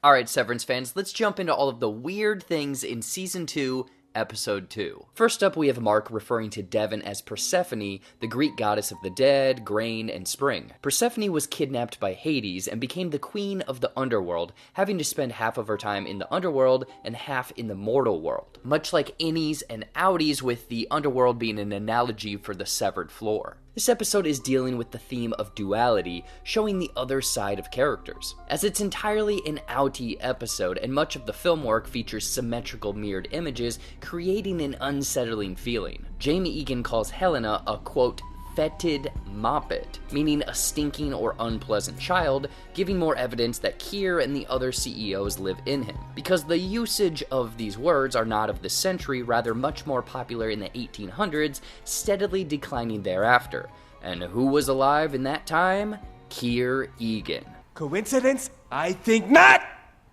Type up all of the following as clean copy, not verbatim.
Alright, Severance fans, let's jump into all of the weird things in Season 2, Episode 2. First up, we have Mark referring to Devon as Persephone, the Greek goddess of the dead, grain, and spring. Persephone was kidnapped by Hades and became the queen of the underworld, having to spend half of her time in the underworld and half in the mortal world. Much like innies and outies, with the underworld being an analogy for the severed floor. This episode is dealing with the theme of duality, showing the other side of characters. As it's entirely an outie episode, and much of the film work features symmetrical mirrored images, creating an unsettling feeling. Jamie Egan calls Helena a, quote, fetid moppet, meaning a stinking or unpleasant child, giving more evidence that Keir and the other CEOs live in him. Because the usage of these words are not of this century, rather much more popular in the 1800s, steadily declining thereafter. And who was alive in that time? Keir Egan. Coincidence? I think not!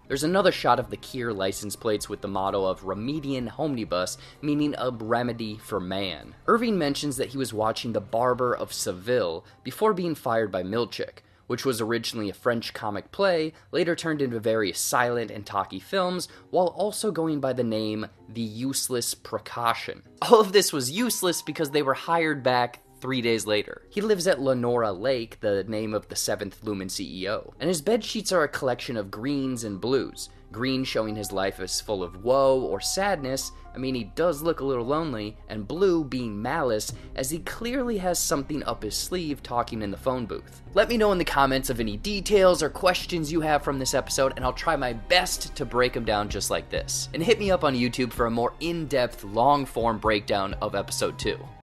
There's another shot of the Keir license plates with the motto of Remedium Homnibus, meaning a remedy for man. Irving mentions that he was watching The Barber of Seville before being fired by Milchik, which was originally a French comic play, later turned into various silent and talkie films, while also going by the name The Useless Precaution. All of this was useless because they were hired back 3 days later. He lives at Lenora Lake, the name of the 7th Lumen CEO, and his bed sheets are a collection of greens and blues. Green showing his life as full of woe or sadness, I mean he does look a little lonely, and blue being malice, as he clearly has something up his sleeve talking in the phone booth. Let me know in the comments of any details or questions you have from this episode, and I'll try my best to break them down just like this. And hit me up on YouTube for a more in-depth, long-form breakdown of Episode 2.